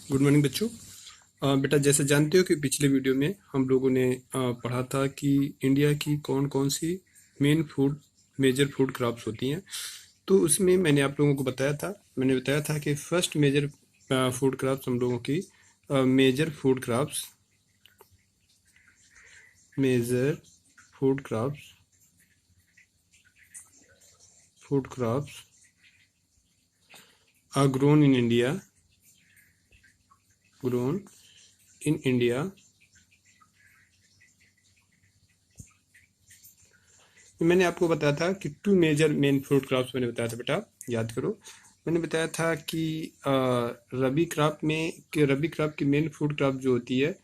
Good morning बच्चों। बेटा जैसे जानते हो कि पिछले वीडियो में हम लोगों ने पढ़ा था कि इंडिया की कौन कौन सी मेजर फूड क्रॉप्स होती हैं। तो उसमें मैंने बताया था कि फर्स्ट मेजर फूड क्रॉप्स हम लोगों की major food crops are grown in India। मैंने आपको बताया था कि two major main fruit crops मैंने बताया था बेटा, याद करो। मैंने बताया था कि रबी क्रॉप की मेन फ्रूट क्रॉप जो होती है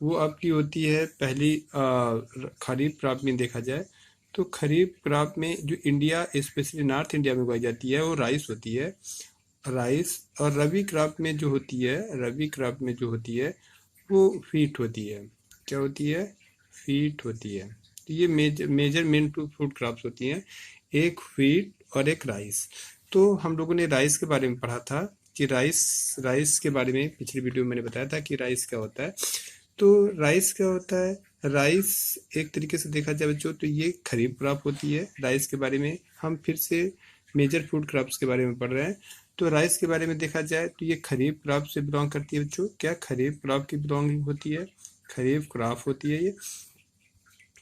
वो आपकी होती है पहली खरीफ क्रॉप में देखा जाए तो खरीफ क्रॉप में जो इंडिया स्पेशली नॉर्थ इंडिया में उगाई जाती है वो राइस होती है। राइस और रबी क्रॉप में जो होती है वो वीट होती है। क्या होती है? वीट होती है। तो ये major main two food crops होती हैं, एक वीट और एक राइस। तो हम लोगों ने राइस के बारे में पढ़ा था कि राइस के बारे में पिछली वीडियो में मैंने बताया था कि राइस क्या होता है। तो राइस क्या होता है? राइस एक तरीके से देखा जाए बच्चों तो ये खरीफ क्रॉप होती है। राइस के बारे में हम फिर से मेजर फूड क्रॉप्स के बारे में पढ़ रहे हैं। तो राइस के बारे में देखा जाए तो ये खरीफ क्रॉप से बिलोंग करती है बच्चों। क्या खरीफ क्रॉप की बिलोंगिंग होती है? खरीफ क्रॉप होती है ये,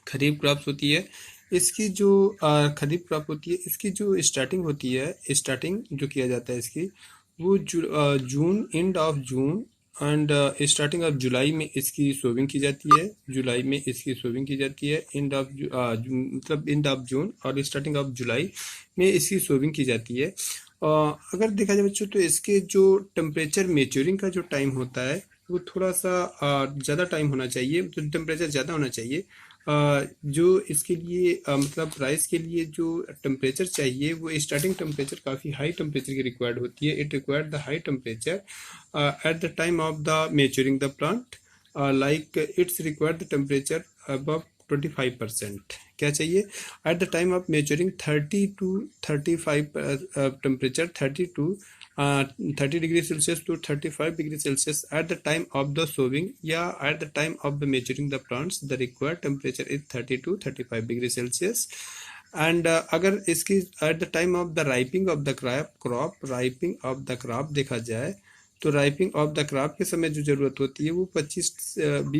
खरीफ क्रॉप्स होती है। इसकी जो खरीफ क्रॉप होती है इसकी जो स्टार्टिंग होती है, स्टार्टिंग जो किया जाता है इसकी वो June, end of June end starting of July में इसकी सोविंग की जाती है। जुलाई में इसकी सोविंग की जाती है, मतलब एंड ऑफ जून और स्टार्टिंग ऑफ जुलाई में इसकी सोविंग की जाती है। अगर देखा जाए बच्चों तो इसके जो टेम्परेचर मेच्योरिंग का जो टाइम होता है वो थोड़ा सा ज़्यादा टाइम होना चाहिए, तो टेम्परेचर ज़्यादा होना चाहिए। जो इसके लिए मतलब राइस के लिए जो टेम्परेचर चाहिए वो स्टार्टिंग टेम्परेचर काफ़ी हाई टेम्परेचर की रिक्वायर्ड होती है। It required the high temperature at the time of the maturing the plant, like it's required the temperature above 25%। क्या चाहिए? At the time of maturing 30 to 35 temperature 30 degree Celsius to 35 degree Celsius at the time of the sowing या at the time of the maturing the plants the required temperature is 30 to 35 degree Celsius. And अगर इसकी eight the time of the ripening of the crop देखा जाए तो ripening of the crop के समय जो जरूरत होती है वो 20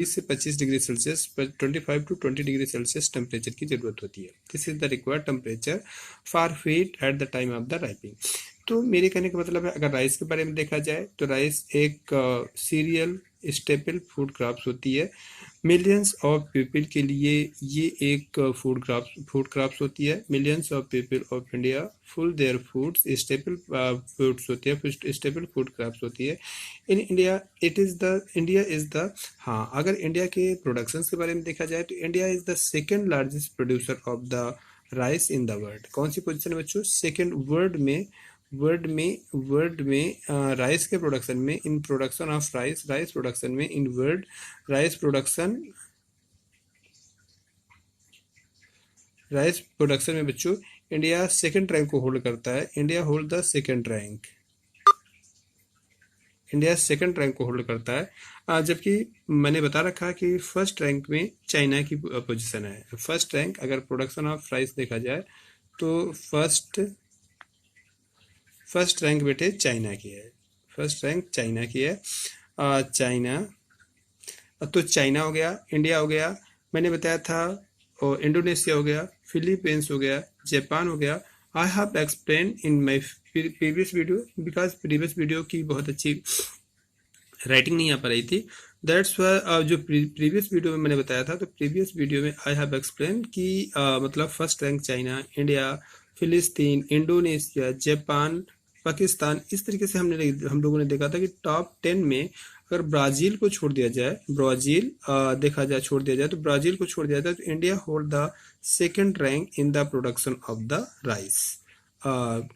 से 25 degree Celsius 25 to 20 degree Celsius temperature की जरूरत होती है। This is the required temperature for wheat eight the time of the ripening. तो मेरे कहने का मतलब है अगर राइस के बारे में देखा जाए तो राइस एक सीरियल स्टेपल फूड क्रॉप्स होती है। मिलियंस ऑफ पीपल के लिए ये एक फूड क्रॉप्स होती है। Millions of people of India full their foods staple foods होती है, स्टेपल फूड क्रॉप्स होती है in India. India is the हाँ, अगर इंडिया के प्रोडक्शन के बारे में देखा जाए तो India is the second largest producer of the rice in the world. कौन सी पोजीशन है बच्चों? सेकेंड वर्ल्ड में राइस के प्रोडक्शन में, in production of rice production में इन वर्ल्ड राइस प्रोडक्शन में बच्चों इंडिया सेकंड रैंक को होल्ड करता है। India hold the second rank. India second rank को होल्ड करता है, जबकि मैंने बता रखा कि फर्स्ट रैंक में चाइना की पोजीशन है। फर्स्ट रैंक अगर प्रोडक्शन ऑफ राइस देखा जाए तो फर्स्ट रैंक बेटे चाइना की है। फर्स्ट रैंक चाइना की है। चाइना, तो चाइना हो गया, इंडिया हो गया, मैंने बताया था, और इंडोनेशिया हो गया, फिलीपींस हो गया, जापान हो गया। I have explain in my previous video because previous video की बहुत अच्छी राइटिंग नहीं आ पा रही थी। दैट्स वाई जो प्रीवियस वीडियो में मैंने बताया था तो प्रीवियस वीडियो में आई हैव एक्सप्लेन कि मतलब फर्स्ट रैंक चाइना, इंडिया, फिलिस्तीन, इंडोनेशिया, जापान, पाकिस्तान, इस तरीके से हम लोगों ने देखा था कि टॉप 10 में अगर ब्राजील को छोड़ दिया जाए, छोड़ दिया जाए तो ब्राजील को छोड़ दिया जाए तो India hold the second rank in the production of the rice.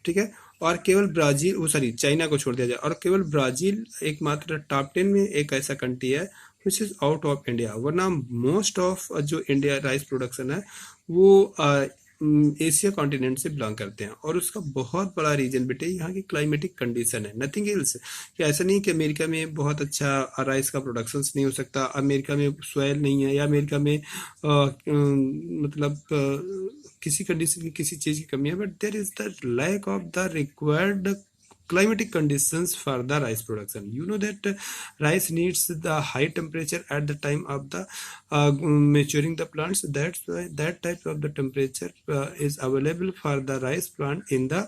ठीक है, और केवल चाइना को छोड़ दिया जाए और केवल ब्राजील एकमात्र टॉप 10 में एक ऐसा कंट्री है which is out of India. वरना मोस्ट ऑफ जो इंडिया राइस प्रोडक्शन है वो एशिया कॉन्टिनेंट से बिलोंग करते हैं, और उसका बहुत बड़ा रीजन बेटे यहाँ की क्लाइमेटिक कंडीशन है, नथिंग एल्स। कि ऐसा नहीं कि अमेरिका में बहुत अच्छा राइस का प्रोडक्शन नहीं हो सकता, अमेरिका में सॉयल नहीं है, या अमेरिका में मतलब किसी कंडीशन की किसी चीज़ की कमी है, but there is the lack of the required climatic conditions for the rice production. You know that rice needs the high temperature at the time of the maturing the plants. That's why that type of the temperature is available for the rice plant in the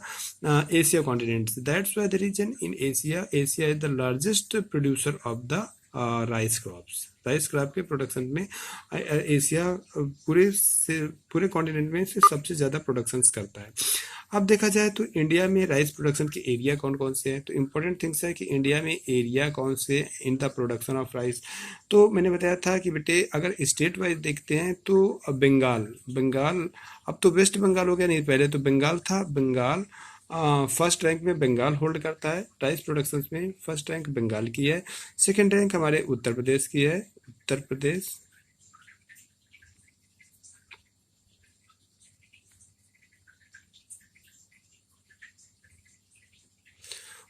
Asia continent. That's why the region in Asia is the largest producer of the rice crops. Rice crop के production में Asia पूरे continent में से सबसे ज़्यादा productions करता है। अब देखा जाए तो इंडिया में राइस प्रोडक्शन के एरिया कौन कौन से हैं, तो इम्पोर्टेंट थिंग्स है कि इंडिया में एरिया कौन से इन द प्रोडक्शन ऑफ राइस। तो मैंने बताया था कि बेटे अगर स्टेट वाइज देखते हैं तो बंगाल अब तो वेस्ट बंगाल हो गया, नहीं पहले तो बंगाल था। बंगाल फर्स्ट रैंक में बंगाल होल्ड करता है राइस प्रोडक्शन में, फर्स्ट रैंक बंगाल की है। सेकंड रैंक हमारे उत्तर प्रदेश की है, उत्तर प्रदेश।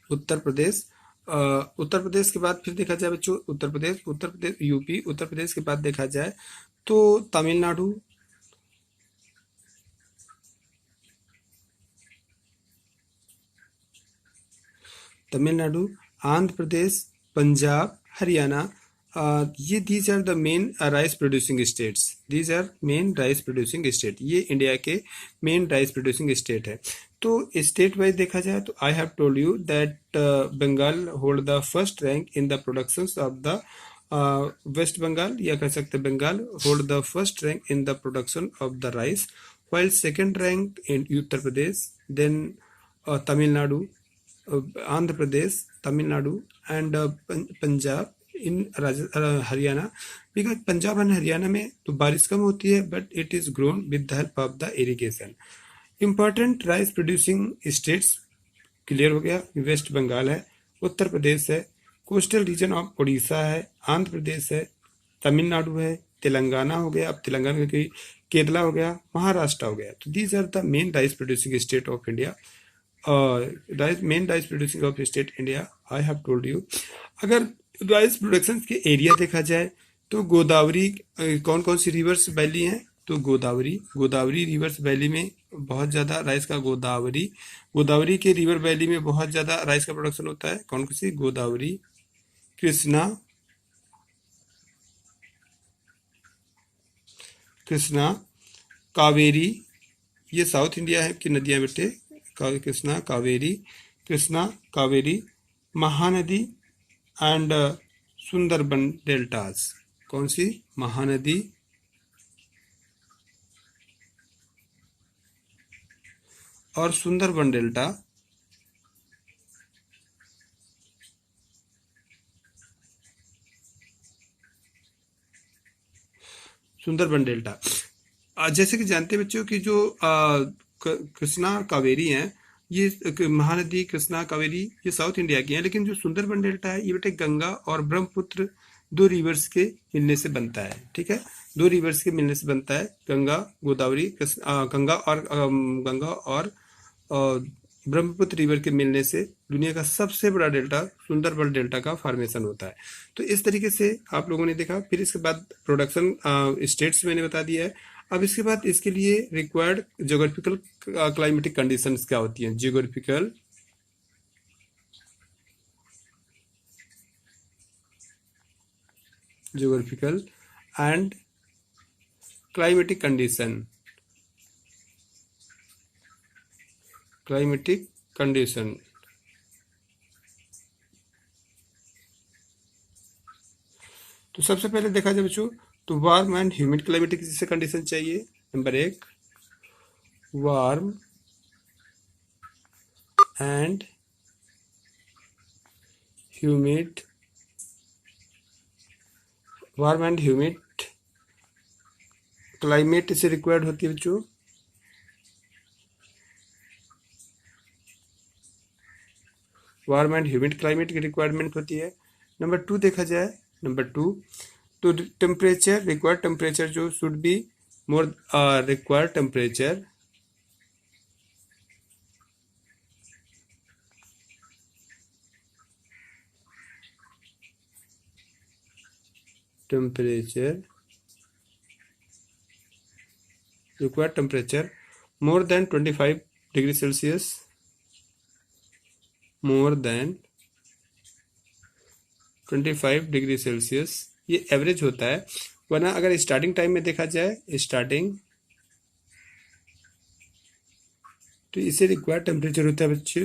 उत्तर प्रदेश के बाद फिर देखा जाए बच्चों उत्तर प्रदेश यूपी, उत्तर प्रदेश के बाद देखा जाए तो तमिलनाडु, आंध्र प्रदेश, पंजाब, हरियाणा, ये these are the main rice producing states. These are main rice producing state, ये इंडिया के मेन राइस प्रोड्यूसिंग स्टेट है। तो स्टेट वाइज देखा जाए तो I have told you that Bengal hold the first rank in the productions of the West Bengal, या कह सकते हैं Bengal hold the first rank in the production of the rice, while second rank in Uttar Pradesh, then Tamil Nadu, Andhra Pradesh, Tamil Nadu, and Punjab in Haryana. Because Punjab and Haryana में तो बारिश कम होती है, but it is grown with the help of the irrigation. Important rice producing states clear हो गया, waste Bengal है, उत्तर प्रदेश है, coastal region of Orissa है, आंध्र प्रदेश है, तमिलनाडु है, तेलंगाना हो गया, अब तेलंगाना की केरला हो गया, महाराष्ट्र हो गया। तो these are the main rice producing state of India, main rice producing of state India I have told you. अगर राइस प्रोडक्शन के एरिया देखा जाए तो गोदावरी कौन कौन सी रिवर्स वैली हैं, तो गोदावरी रिवर्स वैली में बहुत ज़्यादा राइस का, गोदावरी के रिवर वैली में बहुत ज़्यादा राइस का प्रोडक्शन होता है। कौन कौन सी, गोदावरी, कृष्णा, कावेरी, ये साउथ इंडिया है की नदियां बेटे, कृष्णा कावेरी, महानदी एंड सुंदरबन डेल्टास। कौन सी, महानदी और सुंदरबन डेल्टा। सुंदरबन डेल्टा जैसे कि जानते हैं बच्चों कि जो कृष्णा कावेरी हैं, ये महानदी कृष्णा कावेरी ये साउथ इंडिया की हैं, लेकिन जो सुंदरबन डेल्टा है ये बेटे गंगा और ब्रह्मपुत्र दो रिवर्स के मिलने से बनता है। ठीक है, दो रिवर्स के मिलने से बनता है, गंगा गोदावरी गंगा और ब्रह्मपुत्र रिवर के मिलने से दुनिया का सबसे बड़ा डेल्टा सुंदरबन डेल्टा का फॉर्मेशन होता है। तो इस तरीके से आप लोगों ने देखा। फिर इसके बाद प्रोडक्शन स्टेट्स मैंने बता दिया है। अब इसके बाद इसके लिए रिक्वायर्ड ज्योग्राफिकल क्लाइमेटिक कंडीशंस क्या होती हैं, ज्योग्राफिकल एंड क्लाइमेटिक कंडीशन। तो सबसे पहले देखा जाए बच्चों तो वार्म एंड ह्यूमिड क्लाइमेटिक जैसे कंडीशन चाहिए। Number 1 warm and humid climate इसे रिक्वायर्ड होती है बच्चों। वार्म एंड ह्यूमिड क्लाइमेट की रिक्वायरमेंट होती है। नंबर 2 देखा जाए, नंबर 2 तो टेम्परेचर, रिक्वायर्ड टेम्परेचर जो should be more required temperature temperature required temperature more than 25 degree Celsius, more than 25 degree Celsius, ये एवरेज होता है। वरना अगर स्टार्टिंग टाइम में देखा जाए, स्टार्टिंग, तो इसे रिक्वायर्ड टेम्परेचर होता है बच्चे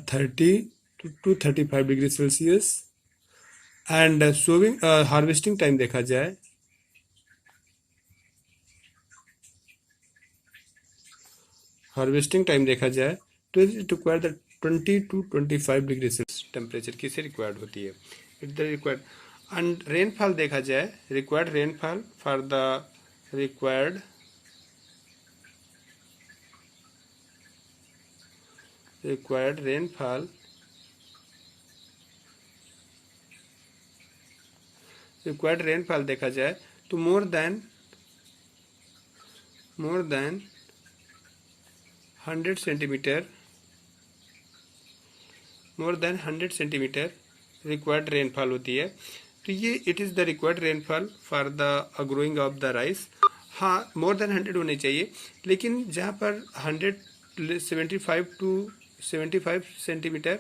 30 to 35 degree Celsius. And sowing harvesting time देखा जाए, तो it require the 20 to 25 degree Celsius temperature किसे रिक्वायर्ड होती है, it the required. And rainfall देखा जाए, required rainfall for the required rainfall देखा जाए तो more than 100 centimetre, required rainfall होती है। तो ये it is the required rainfall for the growing of the rice. हाँ, मोर देन 100 होने चाहिए, लेकिन जहाँ पर 175 to 75 सेंटीमीटर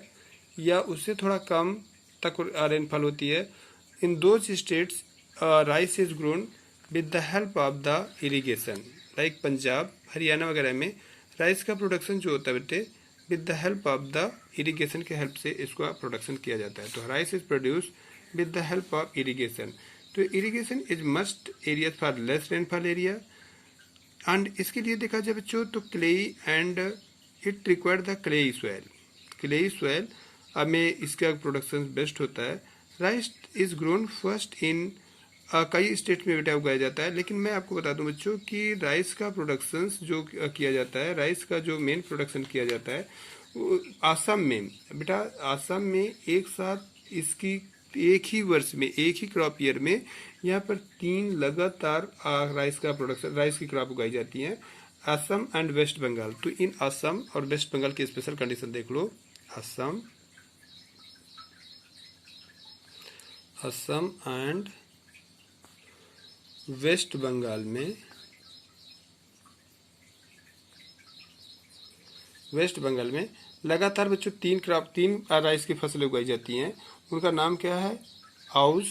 या उससे थोड़ा कम तक रेनफॉल होती है, in those states rice is grown with the help of the irrigation. Like Punjab, Haryana वगैरह में राइस का प्रोडक्शन जो होता है बेटे, with the help of the irrigation के हेल्प से इसका प्रोडक्शन किया जाता है। तो rice is produce with the help of irrigation. तो irrigation is must area for less rainfall area. And इसके लिए देखा जाए बच्चों तो clay and it require the clayey soil में इसका प्रोडक्शन बेस्ट होता है। Rice is grown first in कई स्टेट में बेटा उगाया जाता है, लेकिन मैं आपको बता दूं बच्चों कि राइस का प्रोडक्शन जो किया जाता है, राइस का जो मेन प्रोडक्शन किया जाता है वो आसाम में बेटा, आसाम में एक साथ इसकी एक ही वर्ष में, एक ही क्रॉप ईयर में यहाँ पर 3 लगातार राइस की क्रॉप उगाई जाती हैं, असम एंड वेस्ट बंगाल। तो इन असम और वेस्ट बंगाल की स्पेशल कंडीशन देख लो। असम एंड वेस्ट बंगाल में लगातार बच्चों 3 राइस की फसलें उगाई जाती हैं। उनका नाम क्या है? आउस,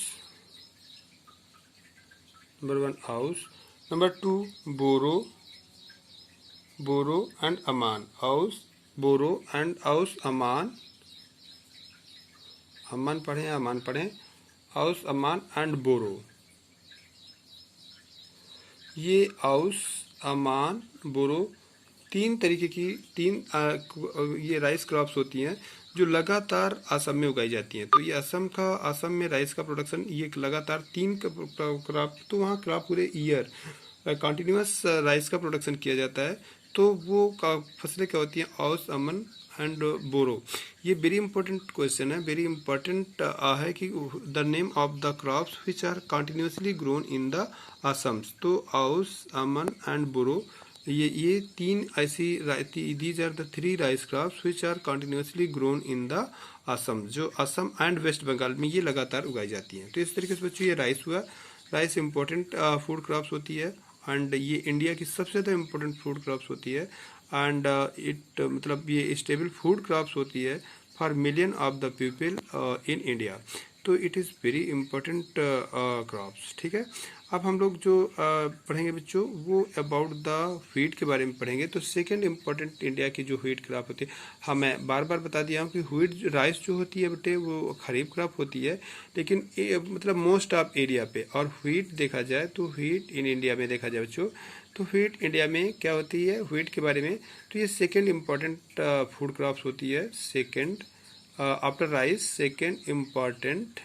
नंबर 1 आउस, नंबर 2 बोरो एंड अमान। आउस, बोरो एंड आउस अमान, अमान पढ़ें, आउस, अमान एंड बोरो। ये आउस, अमान, बोरो 3 तरीके की ये राइस क्रॉप्स होती हैं जो लगातार असम में उगाई जाती हैं। तो ये असम में राइस का प्रोडक्शन, ये लगातार 3 क्रॉप, तो वहाँ क्रॉप पूरे ईयर कंटिन्यूस राइस का प्रोडक्शन किया जाता है। तो वो फसलें क्या होती हैं? आउस, अमन एंड बोरो। ये वेरी इंपॉर्टेंट क्वेश्चन है, वेरी इंपॉर्टेंट है कि the name of the crops which are continuously grown in the Assam. तो आउस, अमन एंड बोरो, ये 3 ऐसी, these are the 3 rice crops which are continuously grown in the Assam, जो असम एंड वेस्ट बंगाल में ये लगातार उगाई जाती हैं। तो इस तरीके से बच्चों ये राइस हुआ। राइस इंपॉर्टेंट फूड क्रॉप्स होती है एंड ये इंडिया की सबसे ज़्यादा इम्पोर्टेंट फूड क्रॉप्स होती है। एंड इट मतलब ये स्टेबल फूड क्रॉप्स होती है for million of the people in India. तो it is very important crops. ठीक है, अब हम लोग जो पढ़ेंगे बच्चों वो अबाउट द व्हीट के बारे में पढ़ेंगे। तो सेकंड इम्पॉर्टेंट इंडिया की जो व्हीट क्रॉप होती है, हाँ मैं बार बार बता दिया हूँ कि व्हीट राइस जो होती है बेटे वो खरीफ क्रॉप होती है, लेकिन मतलब मोस्ट ऑफ एरिया पे। और व्हीट देखा जाए तो व्हीट इन इंडिया में देखा जाए बच्चों, तो व्हीट इंडिया में क्या होती है व्हीट के बारे में, तो ये सेकेंड इम्पॉर्टेंट फूड क्रॉप्स होती है। Second after rice, second important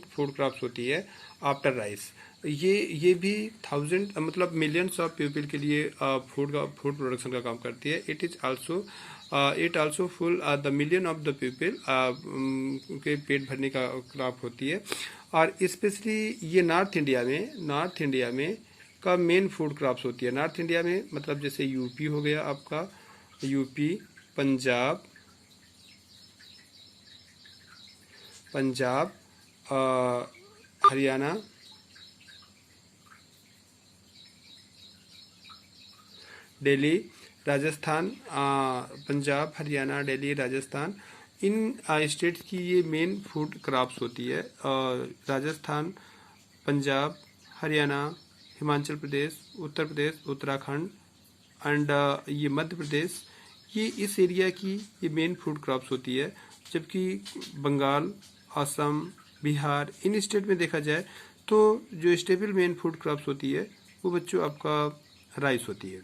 food crops होती है आफ्टर राइस। ये भी थाउजेंड मतलब मिलियंस ऑफ पीपल के लिए फूड प्रोडक्शन का काम करती है। It also full the million of the people के पेट भरने का क्रॉप होती है। और स्पेशली ये नॉर्थ इंडिया में का मेन फूड क्रॉप्स होती है। नॉर्थ इंडिया में मतलब जैसे यूपी हो गया आपका, यूपी पंजाब, पंजाब, हरियाणा, दिल्ली, राजस्थान, पंजाब, हरियाणा, दिल्ली, राजस्थान, इन स्टेट्स की ये मेन फूड क्रॉप्स होती है। राजस्थान, पंजाब, हरियाणा, हिमाचल प्रदेश, उत्तर प्रदेश, उत्तराखंड एंड ये मध्य प्रदेश, ये इस एरिया की ये मेन फूड क्रॉप्स होती है। जबकि बंगाल, असम, बिहार, इन स्टेट में देखा जाए तो जो स्टेबल मेन फूड क्रॉप्स होती है वो बच्चों आपका राइस होती है।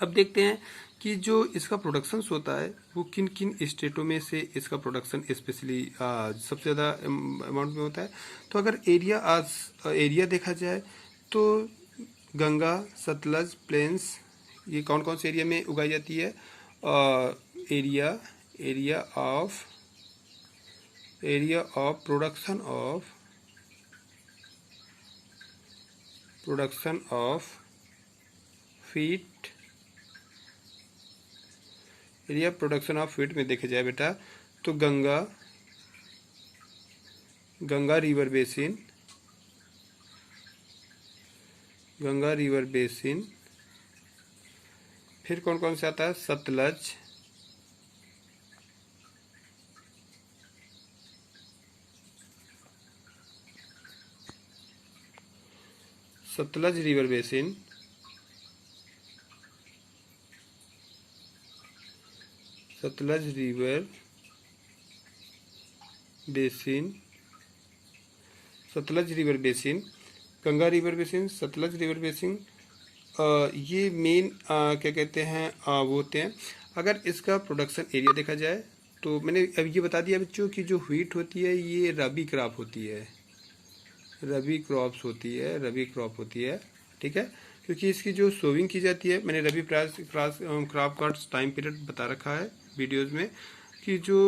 अब देखते हैं कि जो इसका प्रोडक्शन होता है वो किन किन स्टेटों में से इसका प्रोडक्शन स्पेशली सबसे ज़्यादा अमाउंट में होता है। तो अगर एरिया देखा जाए तो गंगा, सतलज, प्लेन्स, ये कौन कौन से एरिया में उगाई जाती है। Area area of production of feet, area production of feet में देखे जाए बेटा तो गंगा रिवर बेसिन, फिर कौन कौन सा आता है, Sutlej river basin, Sutlej river basin, Ganga river basin, Sutlej river basin, ये मेन क्या कहते हैं वो होते हैं। अगर इसका प्रोडक्शन एरिया देखा जाए तो मैंने अब ये बता दिया बच्चों कि जो व्हीट होती है ये रबी क्रॉप होती है, रबी क्रॉप होती है, ठीक है। क्योंकि इसकी जो सोविंग की जाती है, मैंने रबी क्रॉप का टाइम पीरियड बता रखा है वीडियोज़ में, कि जो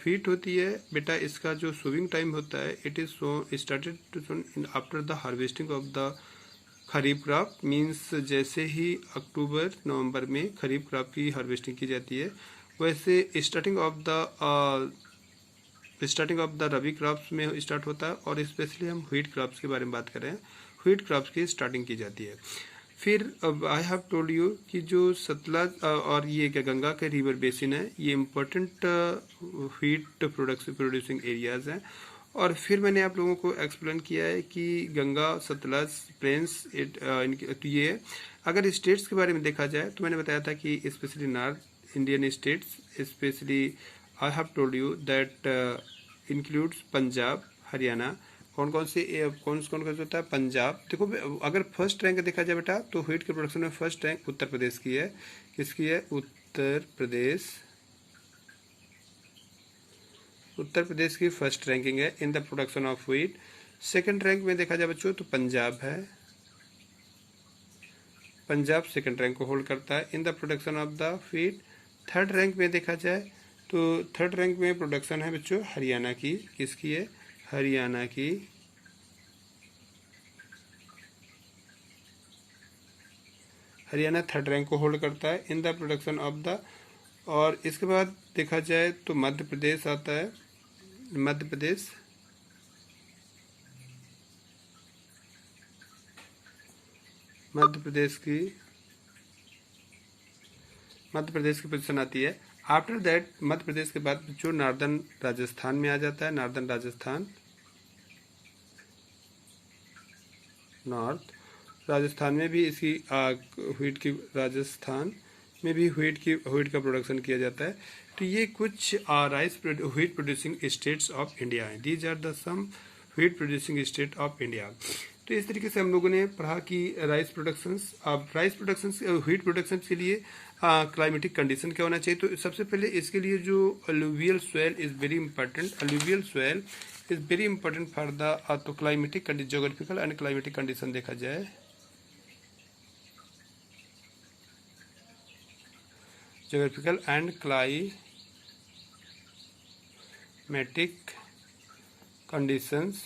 फीट होती है बेटा इसका जो सोविंग टाइम होता है it is started to sown after the harvesting of the kharif crop, means जैसे ही अक्टूबर नवंबर में खरीफ क्रॉप की हार्वेस्टिंग की जाती है वैसे starting of the rabi crops में स्टार्ट होता है। और स्पेशली हम व्हीट क्रॉप्स के बारे में बात कर रहे हैं, व्हीट क्रॉप्स की स्टार्टिंग की जाती है। फिर अब आई हैव टोल्ड यू कि जो सतलज और ये क्या गंगा के रिवर बेसिन है ये इम्पोर्टेंट व्हीट प्रोड्यूसिंग एरियाज हैं। और फिर मैंने आप लोगों को एक्सप्लेन किया है कि गंगा, सतलज, प्लेन्स, तो ये अगर स्टेट्स के बारे में देखा जाए तो मैंने बताया था कि specially north Indian states, specially I have told you that includes Punjab, Haryana, कौन कौन होता है, पंजाब। देखो अगर फर्स्ट रैंक देखा जाए बेटा तो व्हीट के प्रोडक्शन में फर्स्ट रैंक उत्तर प्रदेश की है। किसकी है, उत्तर प्रदेश की फर्स्ट रैंकिंग है इन the production of wheat. Second rank में देखा जाए बच्चों तो पंजाब है, पंजाब सेकंड रैंक को होल्ड करता है इन the production of the wheat. Third rank में देखा जाए तो थर्ड रैंक में प्रोडक्शन है बच्चों हरियाणा की। किसकी है, हरियाणा की। हरियाणा थर्ड रैंक को होल्ड करता है इन द प्रोडक्शन ऑफ द। और इसके बाद देखा जाए तो मध्य प्रदेश आता है, मध्य प्रदेश की पोजीशन आती है। आफ्टर दैट मध्य प्रदेश के बाद जो नॉर्दर्न राजस्थान में आ जाता है, नॉर्दर्न राजस्थान, नॉर्थ राजस्थान में भी इसकी व्हीट की, राजस्थान में भी व्हीट का प्रोडक्शन किया जाता है। तो ये कुछ wheat producing states of India हैं। These are the some wheat producing state of India. तो इस तरीके से हम लोगों ने पढ़ा कि राइस प्रोडक्शंस व्हीट प्रोडक्शन के लिए क्लाइमेटिक कंडीशन क्या होना चाहिए। तो सबसे पहले इसके लिए जो alluvial soil is very important, alluvial soil is very important for the तो climatic geographical and climatic condition देखा जाए, geographical and climatic conditions,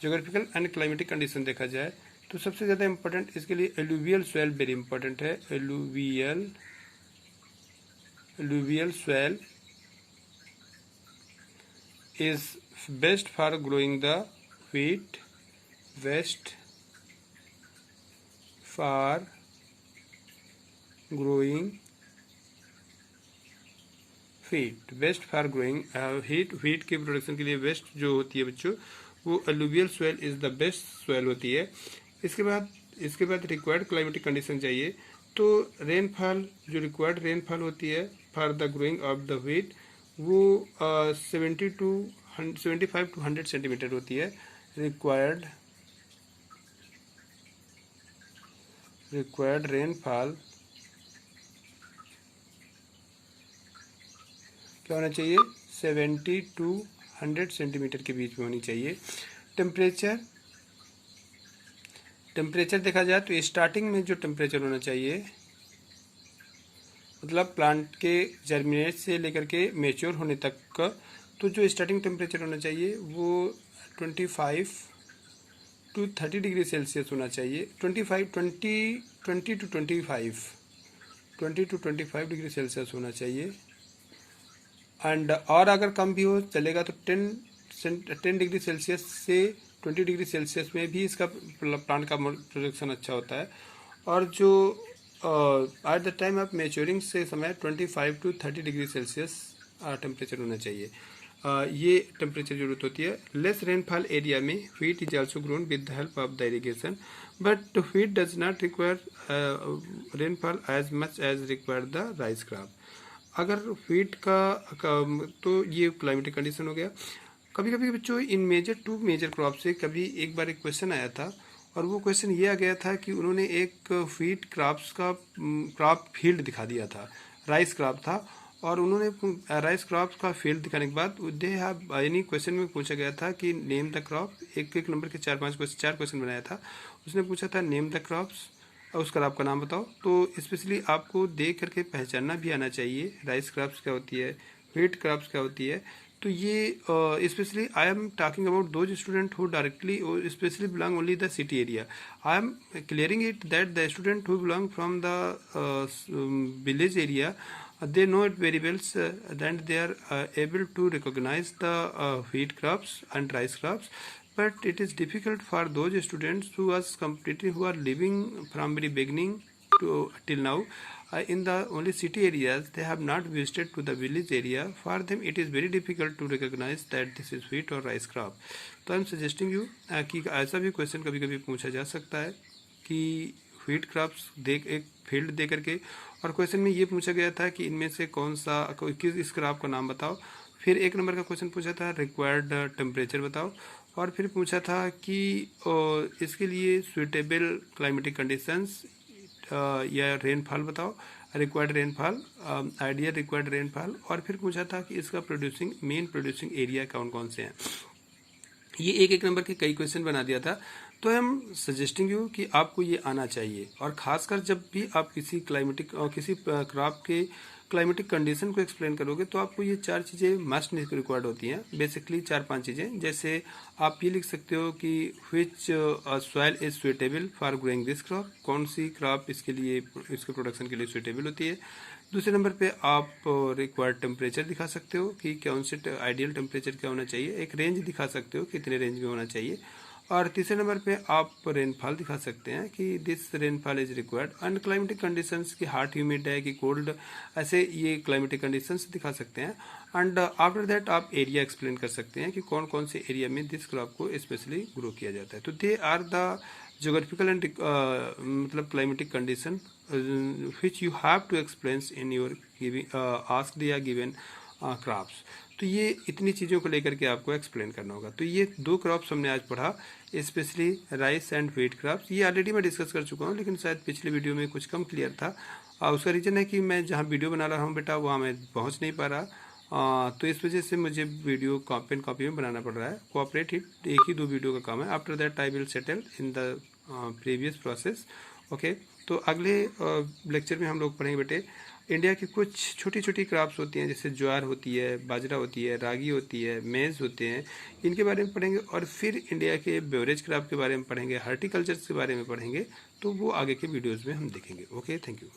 geographical and climatic condition देखा जाए तो सबसे ज़्यादा इम्पोर्टेंट इसके लिए एलुवियल सॉइल वेरी इंपॉर्टेंट है। Alluvial soil is best for growing the wheat, best for growing wheat के प्रोडक्शन के लिए बेस्ट जो होती है बच्चों वो alluvial soil is the best soil होती है। इसके बाद रिक्वायर्ड क्लाइमेटिक कंडीशन चाहिए। तो रेनफॉल जो रिक्वायर्ड रेनफॉल होती है for the growing of the wheat वो 75 to 100 सेंटीमीटर होती है। रिक्वायर्ड रेनफॉल क्या होना चाहिए? 70 to 100 सेंटीमीटर के बीच में होनी चाहिए। टेम्परेचर देखा जाए तो स्टार्टिंग में जो टेम्परेचर होना चाहिए मतलब प्लांट के जर्मिनेट से लेकर के मैच्योर होने तक का, तो जो स्टार्टिंग टेम्परेचर होना चाहिए वो 25 to 30 डिग्री सेल्सियस होना चाहिए। 20 to 25 डिग्री सेल्सियस होना चाहिए। एंड और अगर कम भी हो चलेगा तो 10 डिग्री सेल्सियस से 20 डिग्री सेल्सियस में भी इसका प्लांट का प्रोडक्शन अच्छा होता है। और जो eight the time of maturing से समय 25 to 30 डिग्री सेल्सियस टेम्परेचर होना चाहिए। ये टेम्परेचर जरूरत होती है। लेस रेनफॉल एरिया में wheat is also grown with the help of the irrigation, but wheat does not require rainfall as much as require the rice crop. अगर व्हीट का तो ये क्लाइमेटिक कंडीशन हो गया। कभी कभी बच्चों इन टू मेजर क्रॉप से कभी एक बार एक क्वेश्चन आया था और वो क्वेश्चन ये आ गया था कि उन्होंने एक व्हीट क्रॉप फील्ड दिखा दिया था, राइस क्रॉप था, और उन्होंने राइस क्रॉप का फील्ड दिखाने के बाद दे हैव यानी क्वेश्चन में पूछा गया था कि नेम द क्रॉप। एक नंबर के 4 क्वेश्चन बनाया था। उसने पूछा था नेम द क्रॉप्स और उस क्रॉप का नाम बताओ। तो स्पेशली आपको देख करके पहचानना भी आना चाहिए राइस क्रॉप्स क्या होती है, व्हीट क्रॉप्स क्या होती है। तो ये specially I am talking about those student who directly specially belong only the city area. I am clearing it that the student who belong from the village area they know it very well and they are able to recognize the wheat crops and rice crops, but it is difficult for those students who are living from very beginning to till now in the only city areas. They have not visited to the village area. For them it is very difficult to recognize that this is wheat or rice crop. तो I am suggesting you कि ऐसा भी question कभी कभी पूछा जा सकता है कि व्हीट क्रॉप्स एक फील्ड दे करके, और क्वेश्चन में ये पूछा गया था कि इनमें से कौन सा इस क्रॉप का नाम बताओ। फिर एक नंबर का क्वेश्चन पूछा था रिक्वायर्ड टेम्परेचर बताओ, और फिर पूछा था कि इसके लिए सुइटेबल क्लाइमेटिक कंडीशंस या रेनफॉल बताओ, required rainfall, ideal required rainfall, और फिर पूछा था कि इसका मेन प्रोड्यूसिंग एरिया कौन कौन से हैं। ये एक नंबर के कई क्वेश्चन बना दिया था। तो आई एम सजेस्टिंग यू कि आपको ये आना चाहिए, और खासकर जब भी आप किसी क्रॉप के क्लाइमेटिक कंडीशन को एक्सप्लेन करोगे तो आपको ये 4 चीज़ें मस्ट रिक्वायर्ड होती हैं। बेसिकली 4-5 चीज़ें, जैसे आप ये लिख सकते हो कि विच soil is suitable for growing this crop, कौन सी क्रॉप इसके प्रोडक्शन के लिए सुइटेबल होती है। दूसरे नंबर पे आप रिक्वायर्ड टेम्परेचर दिखा सकते हो कि कौन से आइडियल टेम्परेचर क्या होना चाहिए। एक रेंज दिखा सकते हो कितने रेंज में होना चाहिए। और तीसरे नंबर पे आप रेनफॉल दिखा सकते हैं कि this rainfall is required, and climatic conditions की हॉट ह्यूमिड है कि कोल्ड, ऐसे ये क्लाइमेटिक कंडीशंस दिखा सकते हैं। एंड आफ्टर दैट आप एरिया एक्सप्लेन कर सकते हैं कि कौन कौन से एरिया में दिस क्रॉप को स्पेशली ग्रो किया जाता है। तो they are the geographical and मतलब climatic condition which you have to explain in your asked या given crops। तो ये इतनी चीज़ों को लेकर के आपको एक्सप्लेन करना होगा। तो ये 2 क्रॉप्स हमने आज पढ़ा, specially rice and wheat crops. ये ऑलरेडी मैं डिस्कस कर चुका हूँ, लेकिन शायद पिछले वीडियो में कुछ कम क्लियर था। उसका रीज़न है कि मैं जहाँ वीडियो बना रहा हूँ बेटा वहाँ मैं पहुँच नहीं पा रहा, तो इस वजह से मुझे वीडियो पेन कॉपी में बनाना पड़ रहा है। कोऑपरेट इट, एक ही 2 वीडियो का काम है। After that I will settle in the previous process. Okay, तो अगले लेक्चर में हम लोग पढ़ेंगे बेटे इंडिया की कुछ छोटी छोटी क्रॉप्स होती हैं, जैसे ज्वार होती है, बाजरा होती है, रागी होती है, मेज़ होते हैं, इनके बारे में पढ़ेंगे। और फिर इंडिया के बेवरेज क्रॉप के बारे में पढ़ेंगे, हार्टिकल्चर के बारे में पढ़ेंगे। तो वो आगे के वीडियोज़ में हम देखेंगे। Okay, thank you.